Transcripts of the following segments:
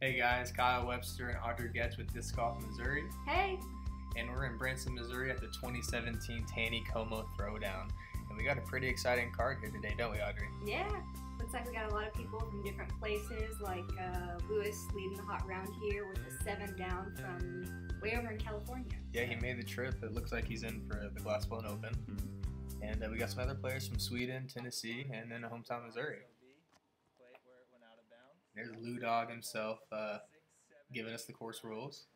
Hey guys, Kyle, Webster and Audrey Goetz with Disc Golf Missouri. Hey! And we're in Branson, Missouri at the 2017 Taneycomo Throwdown. And we got a pretty exciting card here today, don't we, Audrey? Yeah, looks like we got a lot of people from different places, like Lewis leading the hot round here with a 7 down from way over in California. Yeah, he made the trip. It looks like he's in for the Glassbone Open. And we got some other players from Sweden, Tennessee, and then hometown Missouri. There's Lou Dog himself giving us the course rules.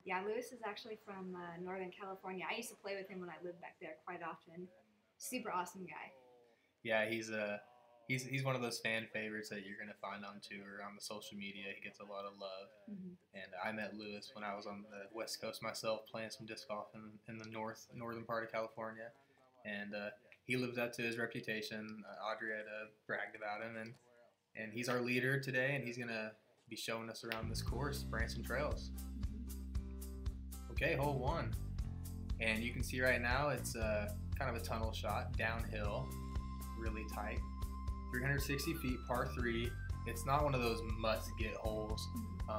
Yeah, Lewis is actually from Northern California. I used to play with him when I lived back there quite often. Super awesome guy. Yeah, he's one of those fan favorites that you're gonna find on tour, on the social media. He gets a lot of love. And I met Lewis when I was on the West Coast myself, playing some disc golf in the northern part of California, and he lived up to his reputation. Audrey had bragged about him, and he's our leader today, and he's gonna be showing us around this course, Branson Trails. Okay, hole 1, and you can see right now it's kind of a tunnel shot, downhill, really tight, 360 feet, par 3. It's not one of those must-get holes.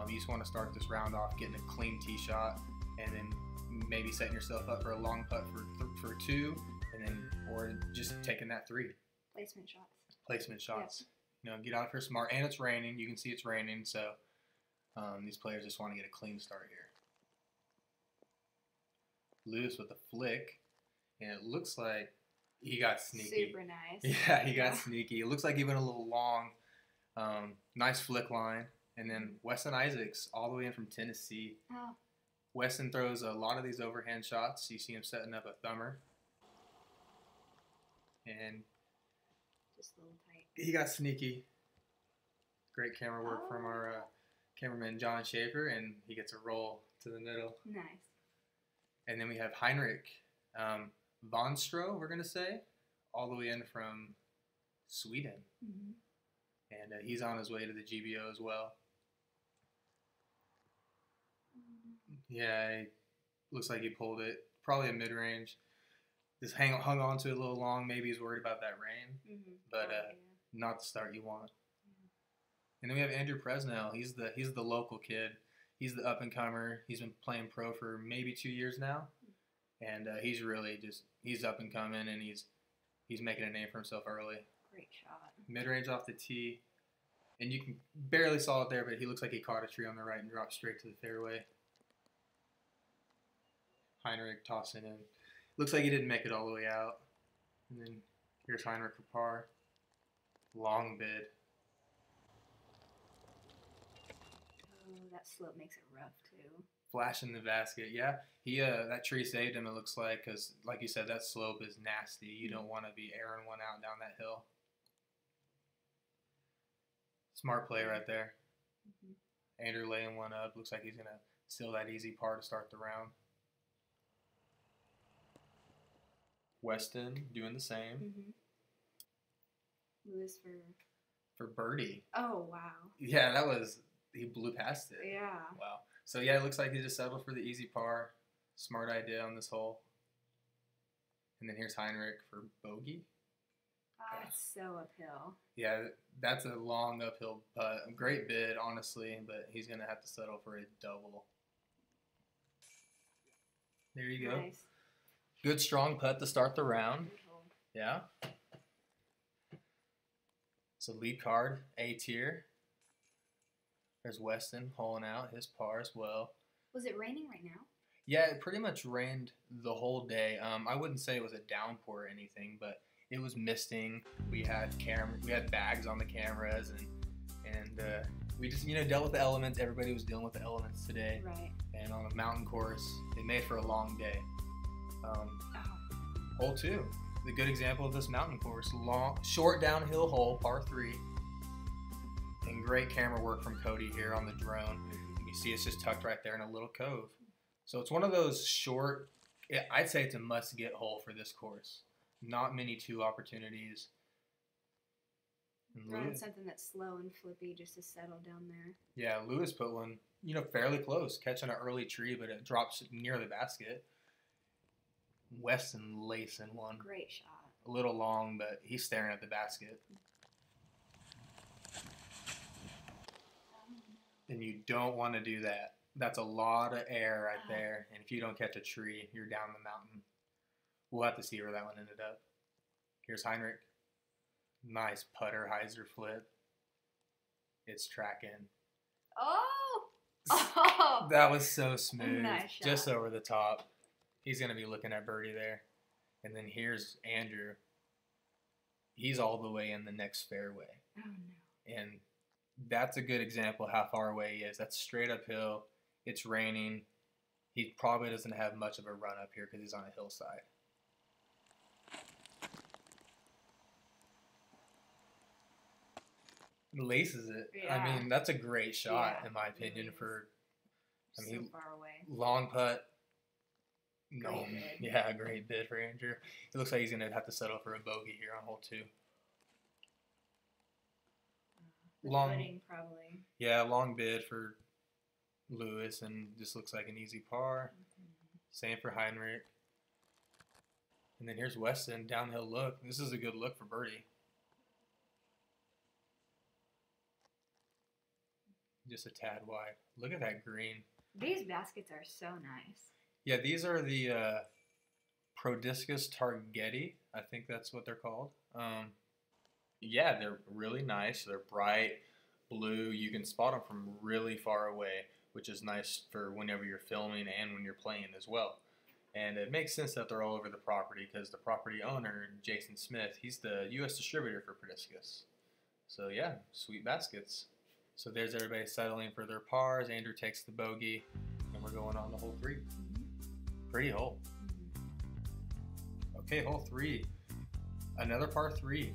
You just want to start this round off getting a clean tee shot, and then maybe setting yourself up for a long putt for 2, and then or just taking that 3. Placement shots. Placement shots. Yep. You know, get out here smart, and it's raining. You can see it's raining, so these players just want to get a clean start here. Lewis with a flick, and it looks like he got sneaky. Super nice. Yeah, he got sneaky. It looks like he went a little long. Nice flick line. And then Weston Isaacs, all the way in from Tennessee. Oh. Weston throws a lot of these overhand shots. You see him setting up a thumber. And just a little tight. He got sneaky. Great camera work from our cameraman John Schaefer, and he gets a roll to the middle. Nice. And then we have HENRIK VÄNNSTRÖ, we're going to say, all the way in from Sweden. And he's on his way to the GBO as well. Yeah, it looks like he pulled it. Probably a mid-range. Just hung on to it a little long. Maybe he's worried about that rain. But not the start you want. And then we have Andrew Presnell. He's the local kid. He's the up-and-comer. He's been playing pro for maybe 2 years now. And he's really he's up-and-coming, and he's making a name for himself early. Great shot. Mid-range off the tee. And you can barely saw it there, but he looks like he caught a tree on the right and dropped straight to the fairway. HENRIK tossing in. Looks like he didn't make it all the way out. And then here's HENRIK for par. Long bid. Oh, that slope makes it rough too. Flash in the basket. Yeah, he that tree saved him, it looks like, because like you said, that slope is nasty. You don't want to be airing one out down that hill. Smart play right there. Andrew laying one up. Looks like he's going to seal that easy par to start the round. Weston doing the same. Lewis for birdie. Oh, wow. Yeah, he blew past it. Yeah. Wow. So yeah, it looks like he just settled for the easy par. Smart idea on this hole. And then here's HENRIK for bogey. Oh, it's so uphill. Yeah, that's a long uphill putt. Great bid, honestly, but he's going to have to settle for a double. There you go. Nice. Good strong putt to start the round. Yeah. So lead card, A tier. There's Weston holing out his par as well. Was it raining right now? Yeah, it pretty much rained the whole day. I wouldn't say it was a downpour or anything, but it was misting. We had bags on the cameras, and we just dealt with the elements. Everybody was dealing with the elements today. Right. And on a mountain course, it made for a long day. Hole 2, the good example of this mountain course. Short downhill hole, par 3. And great camera work from Cody here on the drone. You see it's just tucked right there in a little cove. So it's one of those short, I'd say it's a must-get hole for this course. Not many 2 opportunities. Running something that's slow and flippy just to settle down there. Yeah, Lewis put one, fairly close, catching an early tree, but it drops near the basket. Weston lacing one. Great shot. A little long, but he's staring at the basket. and you don't want to do that. That's a lot of air right there, and if you don't catch a tree, you're down the mountain. We'll have to see where that one ended up. Here's Heinrich. Nice putter hyzer flip. It's tracking. Oh! That was so smooth. Nice shot. Just over the top. He's going to be looking at birdie there. And then here's Andrew. He's all the way in the next fairway. Oh, no. And that's a good example of how far away he is. That's straight uphill. It's raining. He probably doesn't have much of a run up here because he's on a hillside. Laces it. Yeah. I mean, that's a great shot in my opinion for. I mean, so far away. Long putt. No, Great bid. yeah, great bid for Andrew. It looks like he's gonna have to settle for a bogey here on hole 2. Long Footing, probably. Yeah, long bid for Lewis, and just looks like an easy par. Same for Heinrich. And then here's Weston, downhill look. This is a good look for birdie. Just a tad wide. Look at that green. These baskets are so nice. Yeah, these are the Prodiscus Targetti. I think that's what they're called. Yeah, they're really nice. They're bright blue. You can spot them from really far away, which is nice for whenever you're filming and when you're playing as well. And it makes sense that they're all over the property because the property owner, Jason Smith, he's the U.S. distributor for Prodiscus. So yeah, sweet baskets. So there's everybody settling for their pars. Andrew takes the bogey, and we're going on to hole 3. Pretty hole. Okay, hole 3. Another par 3.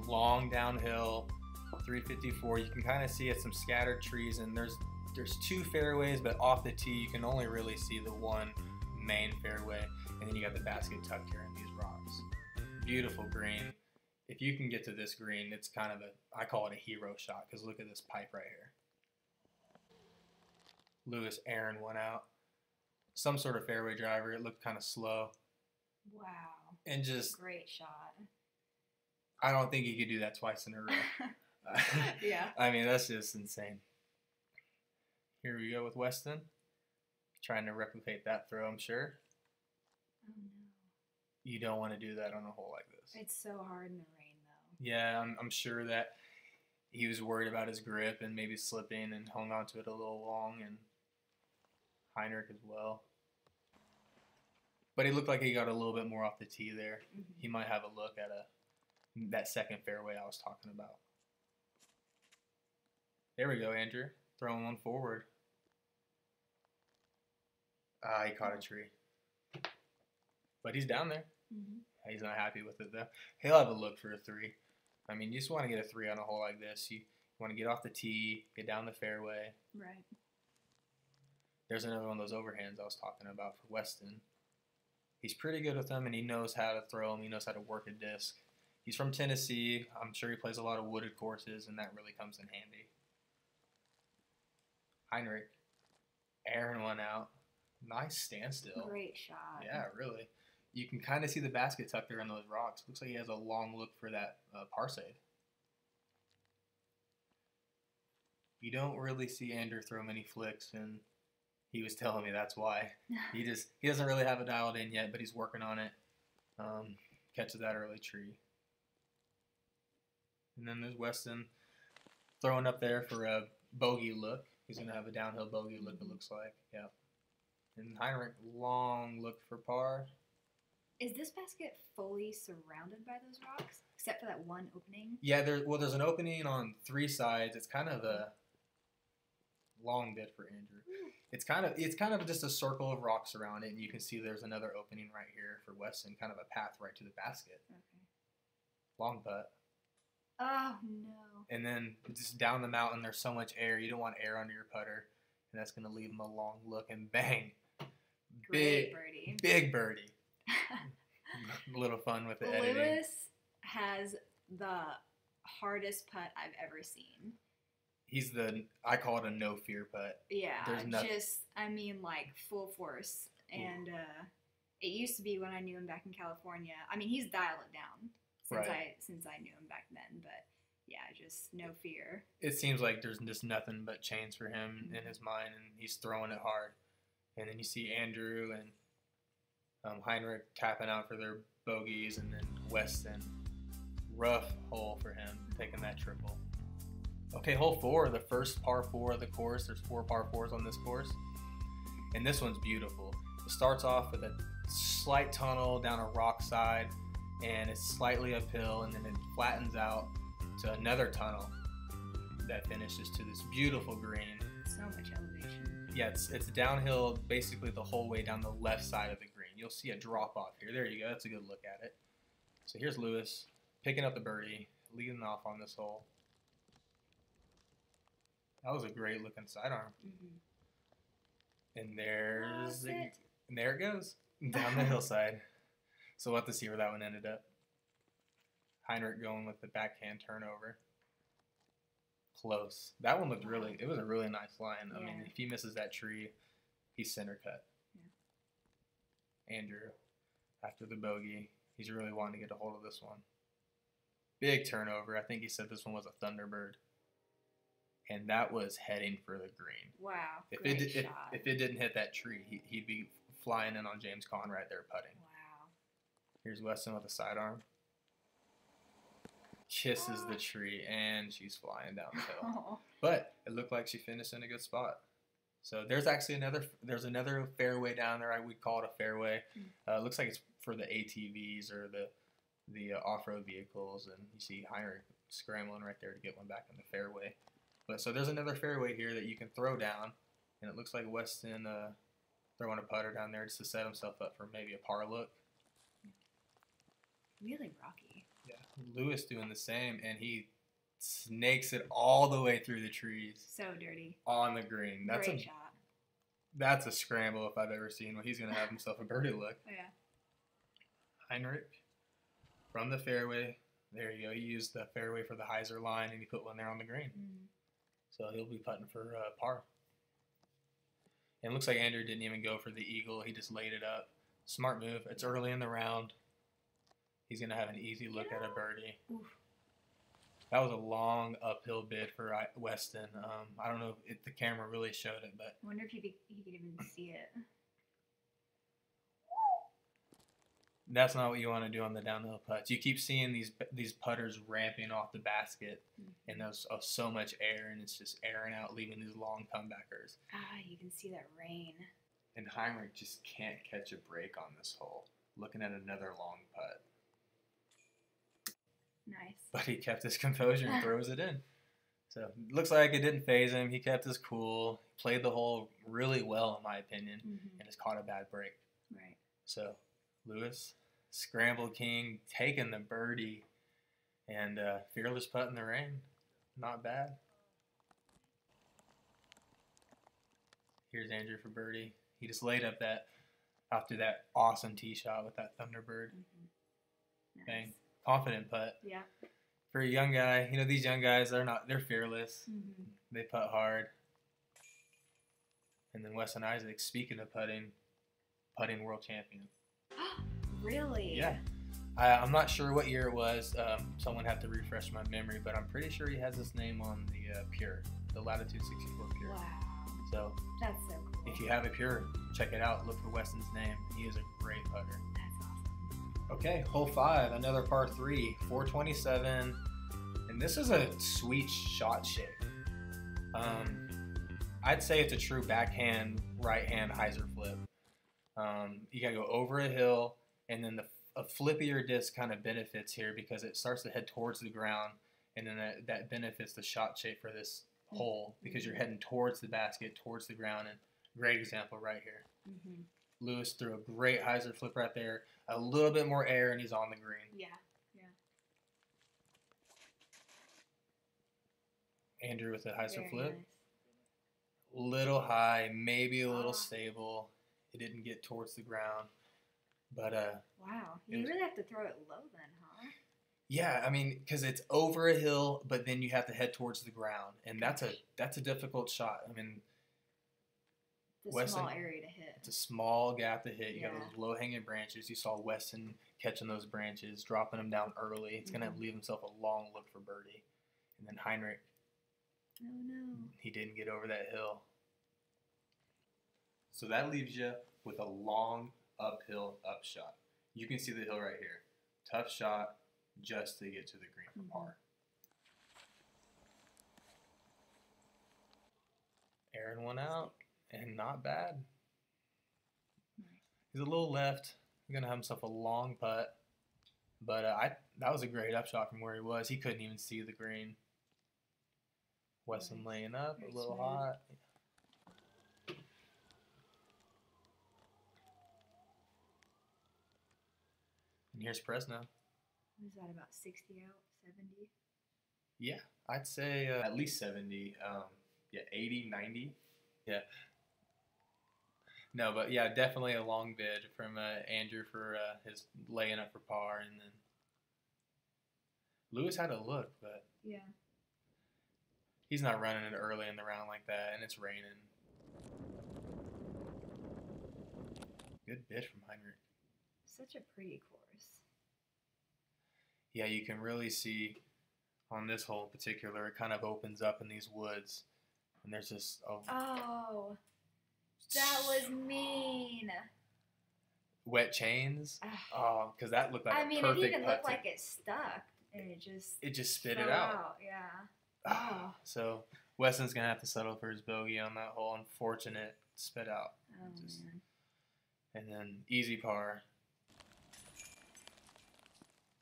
Long downhill, 354. You can kind of see it, some scattered trees, and there's 2 fairways, but off the tee you can only really see the one main fairway, and then you got the basket tucked here in these rocks. Beautiful green. If you can get to this green, it's kind of I call it a hero shot, because look at this pipe right here. Lewis Aaron one out. Some sort of fairway driver. It looked kind of slow. Wow. And just great shot. I don't think he could do that twice in a row. Yeah. I mean, that's just insane. Here we go with Weston. Trying to replicate that throw, I'm sure. Oh, no. You don't want to do that on a hole like this. It's so hard in the rain, though. Yeah, I'm sure that he was worried about his grip and maybe slipping and hung on to it a little long, and Heinrich as well. But he looked like he got a little bit more off the tee there. Mm-hmm. He might have a look at that second fairway I was talking about. There we go, Andrew. Throwing one forward. He caught a tree. But he's down there. Mm-hmm. He's not happy with it, though. He'll have a look for a 3. I mean, you just want to get a 3 on a hole like this. You want to get off the tee, get down the fairway. Right. There's another one of those overhands I was talking about for Weston. He's pretty good with them, and he knows how to throw them. He knows how to work a disc. He's from Tennessee. I'm sure he plays a lot of wooded courses, and that really comes in handy. Heinrich. Aaron one out. Nice standstill. Great shot. Yeah, really. You can kind of see the basket tucked there in those rocks. Looks like he has a long look for that par save. You don't really see Andrew throw many flicks, and he was telling me that's why. He doesn't really have it dialed in yet, but he's working on it. Catches that early tree. And then there's Weston throwing up there for a bogey look. He's going to have a downhill bogey look, it looks like. Yeah. And Heinrich, long look for par. Is this basket fully surrounded by those rocks, except for that one opening? Yeah, there's an opening on 3 sides. It's kind of a long bit for Andrew. It's kind of just a circle of rocks around it, and you can see there's another opening right here for Weston, kind of a path right to the basket. Okay. Long putt. Oh, no. And then just down the mountain, there's so much air. You don't want air under your putter, and that's going to leave him a long look, and bang. Great birdie. Big birdie. A little fun with the editing. Lewis has the hardest putt I've ever seen. I call it a no fear putt. Yeah, like full force. And it used to be when I knew him back in California. I mean, he's dialed it down since I knew him back then. But Yeah, just no fear. It seems like there's just nothing but chains for him in his mind, and he's throwing it hard. And then you see Andrew and Henrik tapping out for their bogeys, and then Weston, rough hole for him, taking that triple. Okay, hole 4, the first par 4 of the course. There's 4 par 4s on this course, and this one's beautiful. It starts off with a slight tunnel down a rock side, and it's slightly uphill, and then it flattens out to another tunnel that finishes to this beautiful green. So much elevation. Yeah, it's downhill basically the whole way down the left side of the green. You'll see a drop off here. There you go. That's a good look at it. So here's Lewis picking up the birdie, leading off on this hole. That was a great looking sidearm. And there it goes down the hillside. So we'll have to see where that one ended up. Henrik going with the backhand turnover. Close. That one looked it was a really nice line. I mean, if he misses that tree, he's center cut. Yeah. Andrew, after the bogey, he's really wanting to get a hold of this one. Big turnover. I think he said this one was a Thunderbird. And that was heading for the green. Wow. If it didn't hit that tree, he'd be flying in on James Conn right there putting. Wow. Here's Weston with a sidearm. Kisses the tree, and she's flying down the hill. But it looked like she finished in a good spot. So there's actually another fairway down there. We call it a fairway. Looks like it's for the ATVs or the off-road vehicles, and you see Henrik scrambling right there to get one back in the fairway. But so there's another fairway here that you can throw down, and it looks like Weston throwing a putter down there just to set himself up for maybe a par look. Really rocky. Yeah, Lewis doing the same, and he snakes it all the way through the trees. So dirty. On the green. Great shot. That's a scramble if I've ever seen one. He's going to have himself a birdie look. Yeah. Henrik from the fairway. There you go. He used the fairway for the hyzer line, and he put one there on the green. So he'll be putting for par. And it looks like Andrew didn't even go for the eagle. He just laid it up. Smart move. It's early in the round. He's going to have an easy look at a birdie. Oof. That was a long uphill bid for Weston. I don't know if the camera really showed it, but... I wonder if he could even see it. That's not what you want to do on the downhill putts. You keep seeing these putters ramping off the basket, and there's so much air, and it's just airing out, leaving these long comebackers. You can see that rain. And Henrik just can't catch a break on this hole, looking at another long putt. Nice. But he kept his composure and throws it in. So it looks like it didn't faze him. He kept his cool, played the hole really well, in my opinion, and just caught a bad break. Right. So Lewis, Scramble King, taking the birdie, and fearless putt in the rain. Not bad. Here's Andrew for birdie. He just laid up after that awesome tee shot with that Thunderbird. Nice. Bang. Confident putt. Yeah. For a young guy, these young guys, they're fearless. They putt hard. And then Weston Isaacs, speaking of putting world champion. Really? Yeah. I'm not sure what year it was. Someone had to refresh my memory, but I'm pretty sure he has his name on the Pure, the Latitude 64 Pure. Wow. So that's so cool. If you have a Pure, check it out. Look for Weston's name. He is a great putter. That's awesome. Okay, hole 5, another par 3, 427, and this is a sweet shot shape. I'd say it's a true backhand, right-hand hyzer flip. You gotta go over a hill, and then a flippier disc kind of benefits here because it starts to head towards the ground, and then that benefits the shot shape for this hole because you're heading towards the basket, towards the ground, and great example right here. Lewis threw a great hyzer flip right there. A little bit more air, and he's on the green. Yeah. Andrew with a hyzer flip. Nice. Little high, maybe a little stable. It didn't get towards the ground. But wow. You really have to throw it low then, huh? Yeah, I mean, because it's over a hill, but then you have to head towards the ground. And that's a difficult shot. I mean, It's a small area to hit. It's a small gap to hit. You got those low-hanging branches. You saw Weston catching those branches, dropping them down early. It's going to leave himself a long look for birdie. And then Heinrich. Oh no. He didn't get over that hill. So that leaves you with a long uphill upshot. You can see the hill right here. Tough shot just to get to the green for par. Airing one out, and not bad. He's a little left. He's going to have himself a long putt. But that was a great upshot from where he was. He couldn't even see the green. Weston laying up, a little hot. And here's Presnell. Was that about 60 out, 70? Yeah, I'd say at least 70. Yeah, 80, 90. Yeah. No, but yeah, definitely a long bid from Andrew for his laying up for par. And then Lewis had a look, but yeah, he's not running it early in the round like that, and it's raining. Good bid from Heinrich. Such a pretty course. Yeah, you can really see on this hole in particular, it kind of opens up in these woods, and there's just oh, that was mean. Wet chains. Oh, because that looked like a perfect putt. It even looked like it stuck, and it just spit it out. Yeah. Oh. So Weston's gonna have to settle for his bogey on that hole. Unfortunate spit out. Oh, man. And then easy par.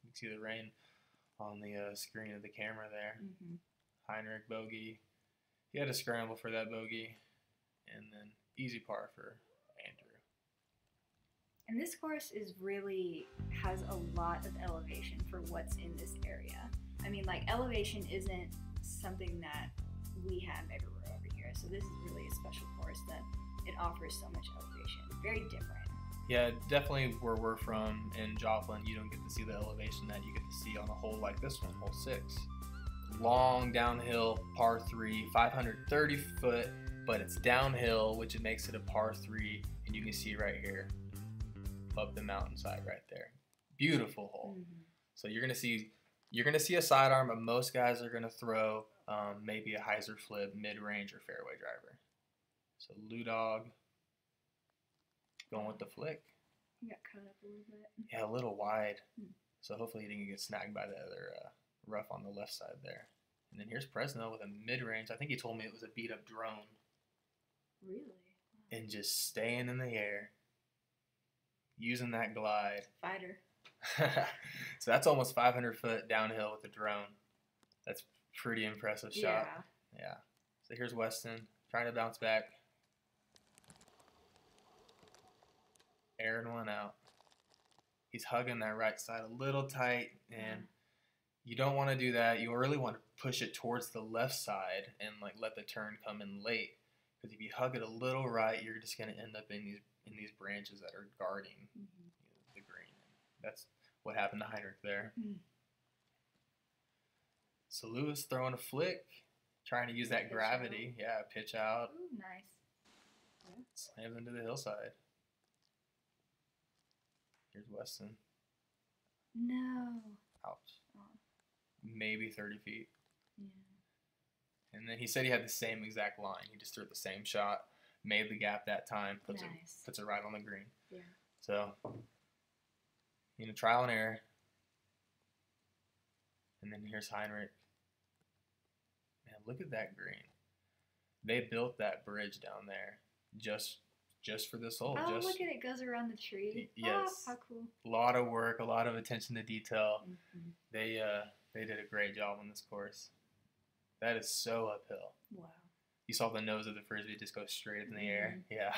You can see the rain on the screen of the camera there. Heinrich bogey. He had to scramble for that bogey. And then easy par for Andrew. And this course has a lot of elevation for what's in this area. I mean, like, elevation isn't something that we have everywhere over here. So this is really a special course that it offers so much elevation. Very different. Yeah, definitely where we're from in Joplin, you don't get to see the elevation that you get to see on a hole like this one, hole 6. Long downhill, par 3, 530 foot, but it's downhill, which makes it a par 3, and you can see right here, up the mountainside right there. Beautiful hole. So you're gonna see a sidearm, but most guys are gonna throw maybe a hyzer flip, mid-range, or fairway driver. So Lou Dog going with the flick. You got cut up a little bit. Yeah, a little wide. So hopefully he didn't get snagged by the other rough on the left side there. And then here's Presnell with a mid-range. I think he told me it was a beat-up drone. Really? Wow. And just staying in the air, using that glide. Fighter. So that's almost 500 foot downhill with a drone. That's pretty impressive shot. Yeah. So here's Weston trying to bounce back. Airing one out. He's hugging that right side a little tight, and you don't want to do that. You really want to push it towards the left side and like let the turn come in late. Because if you hug it a little right, you're just going to end up in these branches that are guarding the green. That's what happened to Heinrich there. So Lewis throwing a flick, trying to use that gravity. Yeah, pitch out. Ooh, nice. Yeah. Slams into the hillside. Here's Weston. No. Ouch. Oh. Maybe 30 feet. Yeah. And then he said he had the same exact line. He just threw the same shot, made the gap that time, puts it right on the green. Yeah. So, trial and error. And then here's Heinrich. Man, look at that green. They built that bridge down there just for this hole. Oh, look at it. Goes around the tree. Yes. Oh, how cool. A lot of work, a lot of attention to detail. They did a great job on this course. That is so uphill. Wow. You saw the nose of the Frisbee just go straight up in the air. Yeah.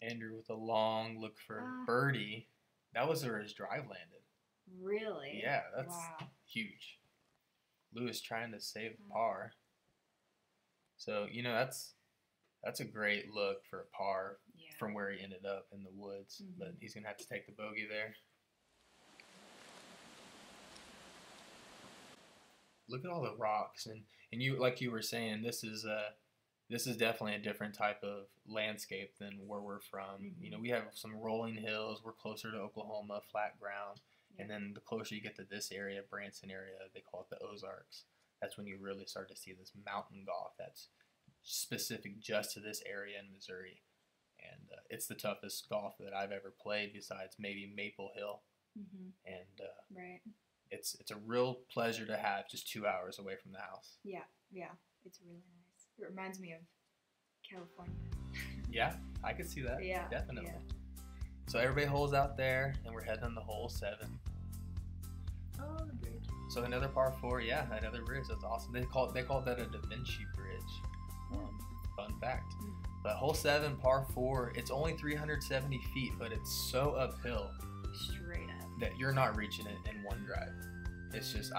Andrew with a long look for birdie. That was where his drive landed. Really? Yeah, that's huge. Lewis trying to save the par. So, that's a great look for a par from where he ended up in the woods. But he's going to have to take the bogey there. Look at all the rocks. And you, like you were saying, this is definitely a different type of landscape than where we're from. We have some rolling hills. We're closer to Oklahoma, flat ground. And then the closer you get to this area, Branson area, they call it the Ozarks. That's when you really start to see this mountain golf that's specific just to this area in Missouri. And it's the toughest golf that I've ever played besides maybe Maple Hill. And right. It's a real pleasure to have just 2 hours away from the house. Yeah, it's really nice. It reminds me of California. Yeah, I could see that. Yeah, definitely. Yeah. So everybody holes out there, and we're heading on the hole 7. Oh, the bridge. So another par 4, yeah, another bridge. That's awesome. They call that a Da Vinci Bridge. Fun fact. But hole 7, par 4, it's only 370 feet, but it's so uphill. Straight up. That you're not reaching it in one drive. It's just,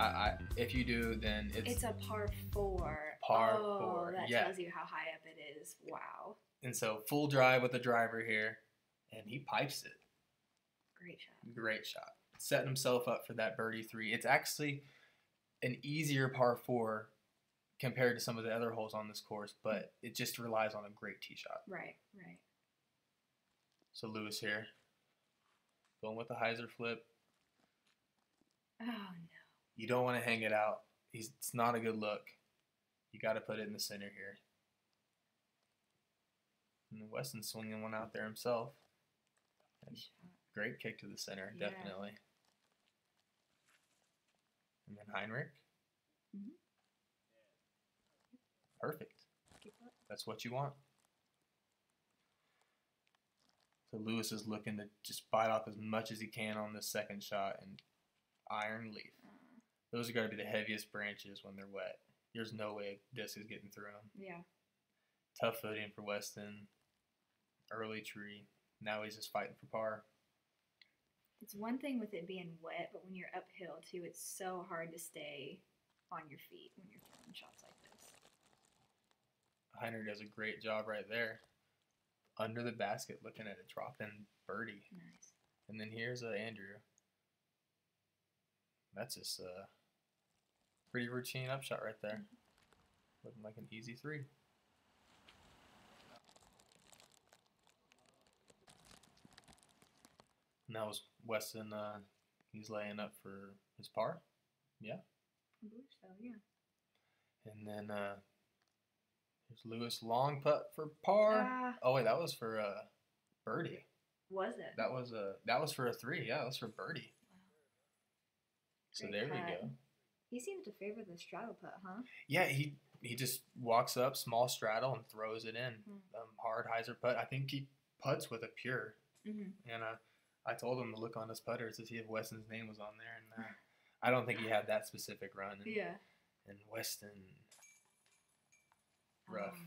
if you do, then it's a par 4. Par 4, that tells you how high up it is. Wow. And so full drive with the driver here, and he pipes it. Great shot. Setting himself up for that birdie 3. It's actually an easier par 4 compared to some of the other holes on this course, but it just relies on a great tee shot. Right. So Lewis here, going with the hyzer flip. Oh, no. You don't want to hang it out. It's not a good look. You got to put it in the center here. And Weston's swinging one out there himself. Great kick to the center, definitely. And then HENRIK. Perfect. That's what you want. So Lewis is looking to just bite off as much as he can on this second shot and iron leaf. Those are going to be the heaviest branches when they're wet. There's no way a disc is getting through them. Yeah. Tough footing for Weston. Early tree. Now he's just fighting for par. It's one thing with it being wet, but when you're uphill too, it's so hard to stay on your feet when you're throwing shots like this. HENRIK does a great job right there. Under the basket, looking at it, dropping birdie. Nice. And then here's Andrew. That's just a pretty routine upshot right there. Looking like an easy 3. And that was Weston. He's laying up for his par. Yeah. I believe so, yeah. And then there's Lewis, long putt for par. Oh wait, that was for birdie. Was it? That was for a 3. Yeah, that was for birdie. Wow. So there we go. He seemed to favor the straddle putt, huh? Yeah, he just walks up, small straddle, and throws it in. Hard hyzer putt. I think he putts with a pure. And I told him to look on his putter to see if Weston's name was on there, and I don't think he had that specific run. And Weston, rough.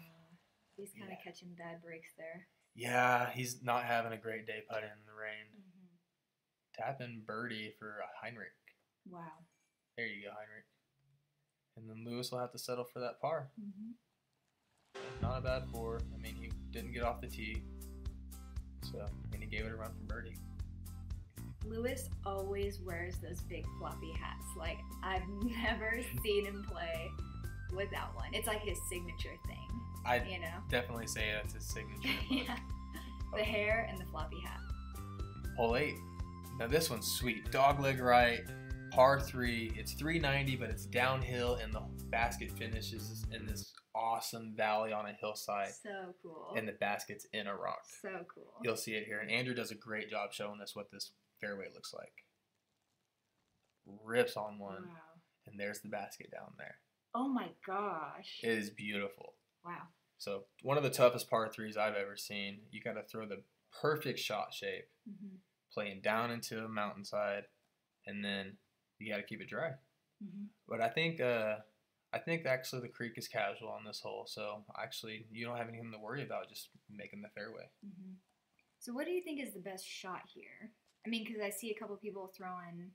He's kind of catching bad breaks there. Yeah, he's not having a great day putting in the rain. Tapping birdie for HENRIK. Wow. There you go, HENRIK. And then Lewis will have to settle for that par. Not a bad 4. I mean, he didn't get off the tee, and he gave it a run for birdie. Lewis always wears those big floppy hats. Like, I've never seen him play without one. It's like his signature thing. I definitely say that's his signature. Yeah. The hair and the floppy hat. Hole 8. Now this one's sweet. Dogleg right, par 3. It's 390, but it's downhill, and the basket finishes in this awesome valley on a hillside. So cool. And the basket's in a rock. So cool. You'll see it here. And Andrew does a great job showing us what this fairway looks like. Rips on one. Wow. And there's the basket down there. Oh my gosh. It is beautiful. Wow. So one of the toughest par 3s I've ever seen. You got to throw the perfect shot shape, playing down into a mountainside, and then you got to keep it dry. But I think actually the creek is casual on this hole, so actually you don't have anything to worry about, just making the fairway. So what do you think is the best shot here? I mean, because I see a couple people throwing,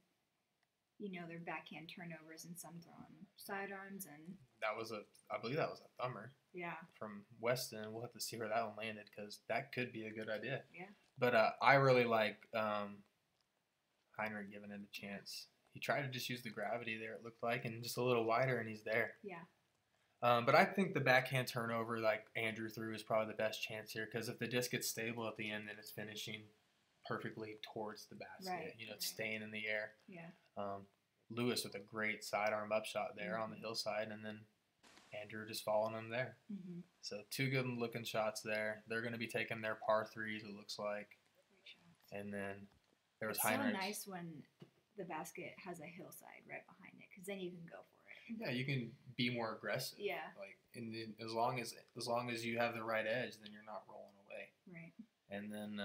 their backhand turnovers, and some throwing sidearms, and I believe that was a thumber. Yeah. From Weston. We'll have to see where that one landed, because that could be a good idea. Yeah. But I really like HENRIK giving it a chance. He tried to just use the gravity there, it looked like, and just a little wider, and he's there. Yeah. But I think the backhand turnover, like Andrew threw, is probably the best chance here, because if the disc gets stable at the end, then it's finishing perfectly towards the basket. Right, You know, it's right. staying in the air. Yeah. Lewis with a great sidearm upshot there on the hillside, and then Andrew just following him there. So 2 good looking shots there. They're going to be taking their par 3s, it looks like. Great shots. And then there was It's Heinrich. so nice when the basket has a hillside right behind it, because then you can go for it. Yeah, you can be more aggressive. Yeah. Like, and then as long as you have the right edge, then you're not rolling away. Right. And then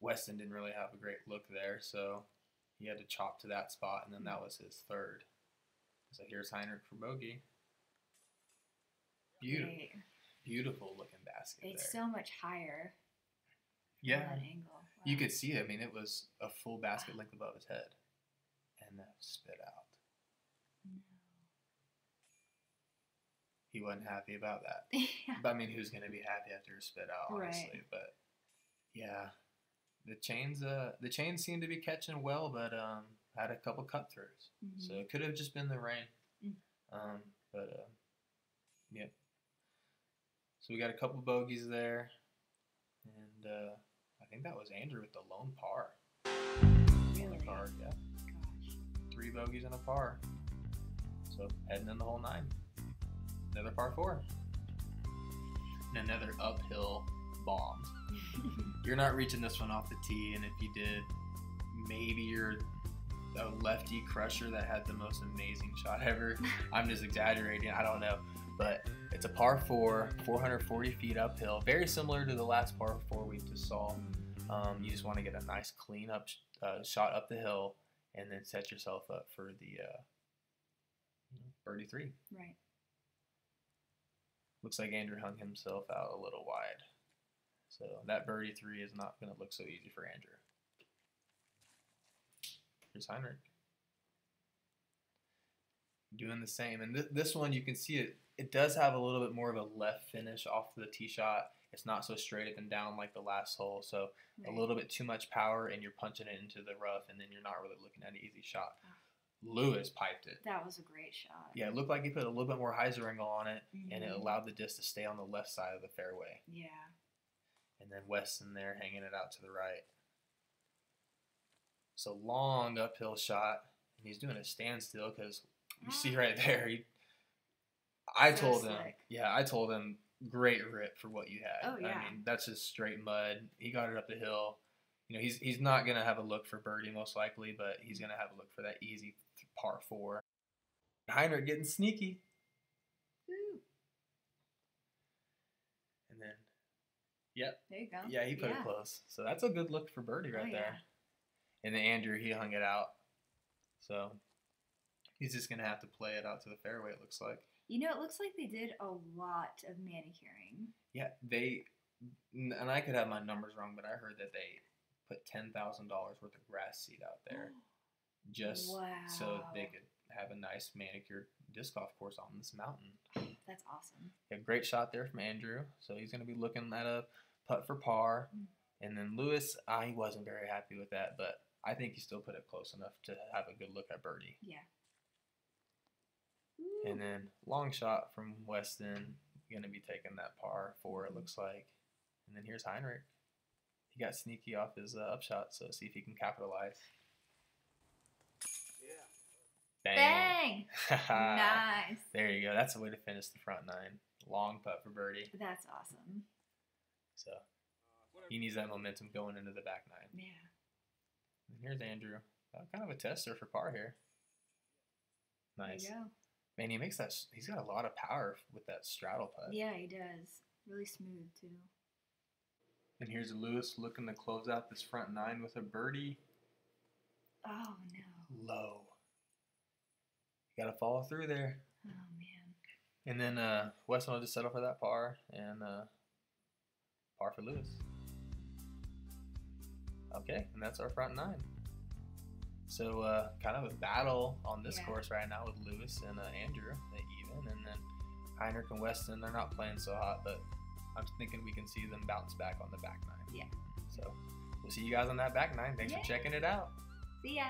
Weston didn't really have a great look there, so he had to chop to that spot, and then that was his 3rd. So here's Heinrich for bogey. Beautiful, Right. beautiful looking basket It's there. so much higher. Yeah, From that angle. Wow. you could see it. I mean, it was a full basket length above his head, and that spit out. No. He wasn't happy about that. Yeah. But I mean, who's going to be happy after a spit out, honestly? Right. But yeah, the chains seemed to be catching well, but had a couple cut throughs, so it could have just been the rain. Yeah. So we got a couple bogeys there, and I think that was Andrew with the lone par. Really? On the card, yeah. Gosh. 3 bogeys and a par. So heading in the whole 9. Another par 4. And another uphill bomb. You're not reaching this one off the tee, and if you did, maybe you're a lefty crusher that had the most amazing shot ever. I'm just exaggerating, I don't know. But it's a par 4, 440 feet uphill, very similar to the last par 4 we just saw. You just want to get a nice clean up shot up the hill, and then set yourself up for the birdie 3. Right. Looks like Andrew hung himself out a little wide. So that birdie 3 is not going to look so easy for Andrew. Here's Heinrich. Doing the same. And this one, you can see it does have a little bit more of a left finish off the tee shot. It's not so straight up and down like the last hole. So Right. a little bit too much power, and you're punching it into the rough, and then you're not really looking at an easy shot. Lewis piped it. That was a great shot. Yeah, it looked like he put a little bit more hyzer angle on it, and it allowed the disc to stay on the left side of the fairway. Yeah. And then Weston there hanging it out to the right. So long uphill shot, and he's doing a standstill because you see right there. I told him, great rip for what you had. Oh, yeah. I mean, that's just straight mud. He got it up the hill. You know, he's not gonna have a look for birdie most likely, but he's gonna have a look for that easy par 4. Heinrich getting sneaky. Woo. And then, yep. There you go. Yeah, he put it close. So that's a good look for birdie right there. And then Andrew, he hung it out. So he's just going to have to play it out to the fairway, it looks like. You know, it looks like they did a lot of manicuring. Yeah, and I could have my numbers wrong, but I heard that they put $10,000 worth of grass seed out there just so they could have a nice manicured disc golf course on this mountain. That's awesome. A great shot there from Andrew. So he's going to be looking at a putt for par. And then Lewis, he wasn't very happy with that, but I think he still put it close enough to have a good look at birdie. Yeah. And then long shot from Weston, going to be taking that par 4, it looks like. And then here's Heinrich. He got sneaky off his upshot, so see if he can capitalize. Yeah. Bang! Nice. There you go. That's the way to finish the front 9. Long putt for birdie. That's awesome. So he needs that momentum going into the back 9. Yeah. And here's Andrew. Kind of a tester for par here. Nice. There you go. Man, he's got a lot of power with that straddle putt. Yeah, he does. Really smooth, too. And here's Lewis looking to close out this front 9 with a birdie. Oh, no. Low. You got to follow through there. Oh, man. And then Weston will just settle for that par, and par for Lewis. Okay, and that's our front 9. So kind of a battle on this course right now with Lewis and Andrew, they even. And then Heinrich and Weston, they're not playing so hot, but I'm thinking we can see them bounce back on the back 9. Yeah. So we'll see you guys on that back 9. Thanks for checking it out. See ya.